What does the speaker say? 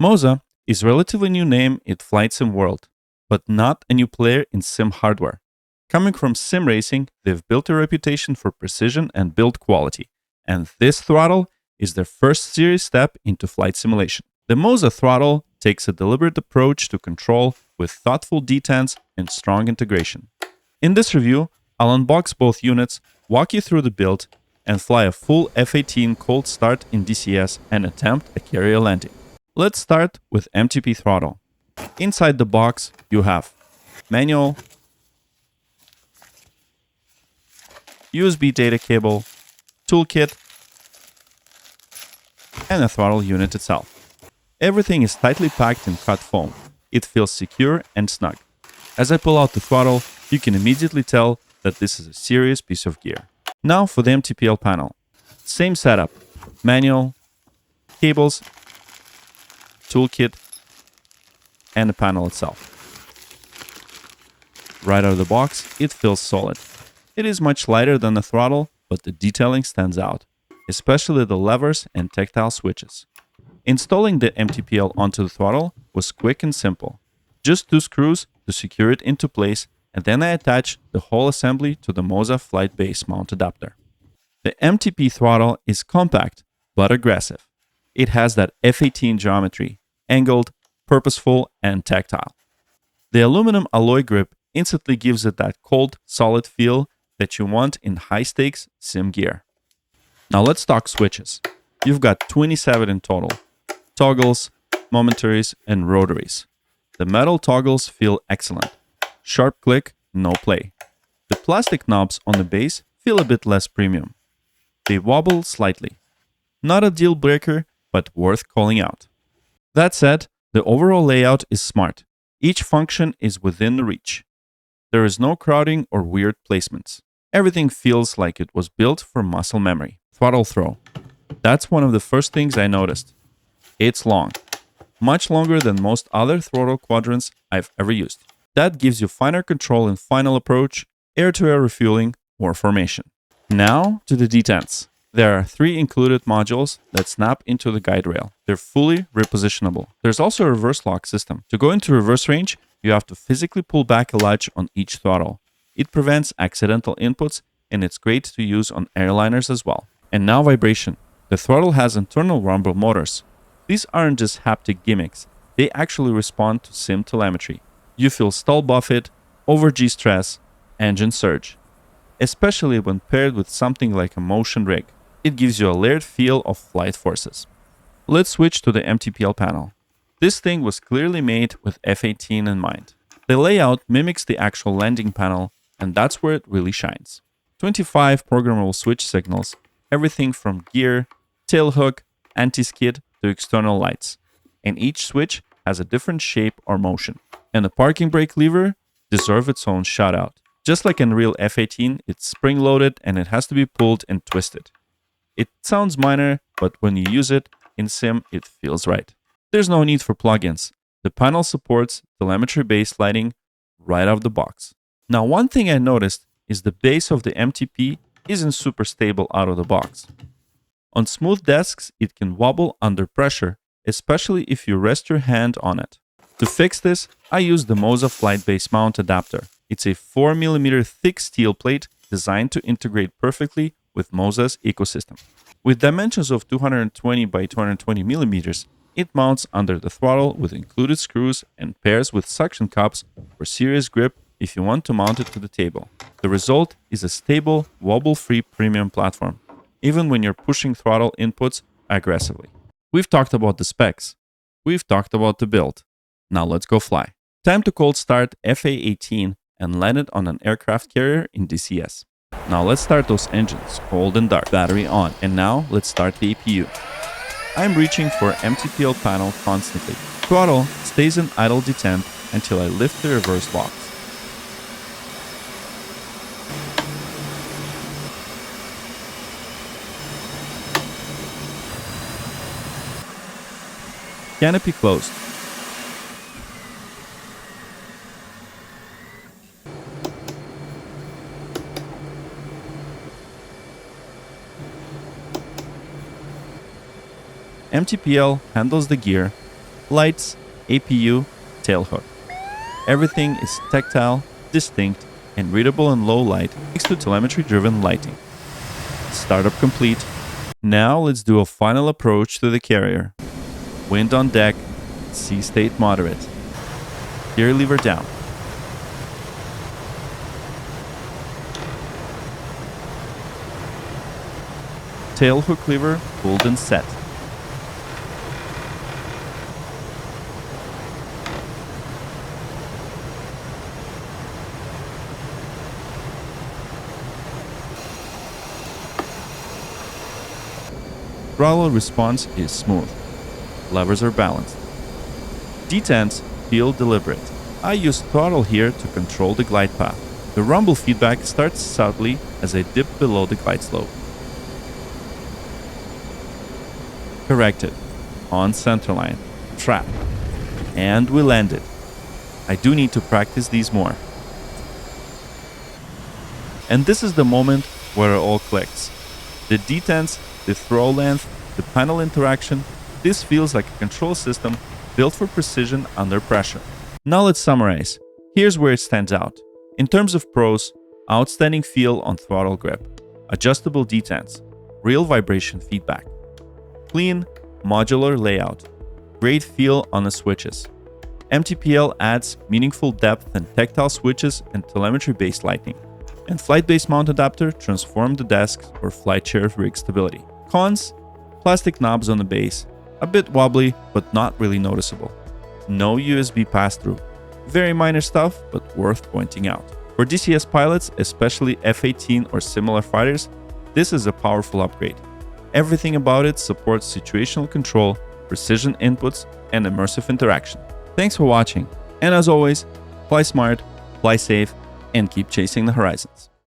MOZA is a relatively new name in flight sim world, but not a new player in sim hardware. Coming from sim racing, they've built a reputation for precision and build quality, and this throttle is their first serious step into flight simulation. The MOZA throttle takes a deliberate approach to control with thoughtful detents and strong integration. In this review, I'll unbox both units, walk you through the build, and fly a full F-18 cold start in DCS and attempt a carrier landing. Let's start with MTP Throttle. Inside the box, you have manual, USB data cable, toolkit, and a throttle unit itself. Everything is tightly packed in cut foam. It feels secure and snug. As I pull out the throttle, you can immediately tell that this is a serious piece of gear. Now for the MTPL panel. Same setup, manual, cables, toolkit, and the panel itself. Right out of the box, it feels solid. It is much lighter than the throttle, but the detailing stands out, especially the levers and tactile switches. Installing the MTPL onto the throttle was quick and simple. Just 2 screws to secure it into place, and then I attached the whole assembly to the MOZA flight base mount adapter. The MTP throttle is compact, but aggressive. It has that F-18 geometry, angled, purposeful, and tactile. The aluminum alloy grip instantly gives it that cold, solid feel that you want in high-stakes sim gear. Now let's talk switches. You've got 27 in total. Toggles, momentaries, and rotaries. The metal toggles feel excellent. Sharp click, no play. The plastic knobs on the base feel a bit less premium. They wobble slightly. Not a deal breaker, but worth calling out. That said, the overall layout is smart. Each function is within reach. There is no crowding or weird placements. Everything feels like it was built for muscle memory. Throttle throw. That's one of the first things I noticed. It's long. Much longer than most other throttle quadrants I've ever used. That gives you finer control in final approach, air-to-air refueling, or formation. Now to the detents. There are 3 included modules that snap into the guide rail. They're fully repositionable. There's also a reverse lock system. To go into reverse range, you have to physically pull back a latch on each throttle. It prevents accidental inputs, and it's great to use on airliners as well. And now vibration. The throttle has internal rumble motors. These aren't just haptic gimmicks. They actually respond to sim telemetry. You feel stall buffet, over G stress, engine surge. Especially when paired with something like a motion rig. It gives you a layered feel of flight forces. Let's switch to the MTPL panel. This thing was clearly made with F-18 in mind. The layout mimics the actual landing panel, and that's where it really shines. 25 programmable switch signals, everything from gear, tailhook, anti-skid to external lights. And each switch has a different shape or motion. And the parking brake lever deserves its own shout out. Just like in real F-18, it's spring-loaded and it has to be pulled and twisted. It sounds minor, but when you use it in sim, it feels right. There's no need for plugins. The panel supports telemetry-based lighting right out of the box. Now, one thing I noticed is the base of the MTP isn't super stable out of the box. On smooth desks, it can wobble under pressure, especially if you rest your hand on it. To fix this, I use the MOZA flight base mount adapter. It's a 4mm thick steel plate designed to integrate perfectly with MOZA's ecosystem. With dimensions of 220 by 220 millimeters, it mounts under the throttle with included screws and pairs with suction cups for serious grip if you want to mount it to the table. The result is a stable, wobble-free premium platform, even when you're pushing throttle inputs aggressively. We've talked about the specs. We've talked about the build. Now let's go fly. Time to cold start FA-18 and land it on an aircraft carrier in DCS. Now let's start those engines, cold and dark, battery on. And now let's start the APU. I'm reaching for MTPL panel constantly. Throttle stays in idle detent until I lift the reverse locks. Canopy closed. MTPL handles the gear, lights, APU, tailhook. Everything is tactile, distinct, and readable in low light thanks to telemetry-driven lighting. Startup complete. Now let's do a final approach to the carrier. Wind on deck, sea state moderate. Gear lever down. Tailhook lever pulled and set. Throttle response is smooth. Levers are balanced. Detents feel deliberate. I use throttle here to control the glide path. The rumble feedback starts subtly as I dip below the glide slope. Corrected. On centerline. Trap. And we landed. I do need to practice these more. And this is the moment where it all clicks. The detents, the throw length, the panel interaction, this feels like a control system built for precision under pressure. Now let's summarize. Here's where it stands out. In terms of pros, outstanding feel on throttle grip, adjustable detents, real vibration feedback, clean, modular layout, great feel on the switches. MTPL adds meaningful depth and tactile switches and telemetry-based lighting. And flight-based mount adapter transformed the desks for flight chair rig stability. Cons: plastic knobs on the base, a bit wobbly but not really noticeable. No USB pass-through. Very minor stuff, but worth pointing out. For DCS pilots, especially F-18 or similar fighters, this is a powerful upgrade. Everything about it supports situational control, precision inputs, and immersive interaction. Thanks for watching, and as always, fly smart, fly safe, and keep chasing the horizons.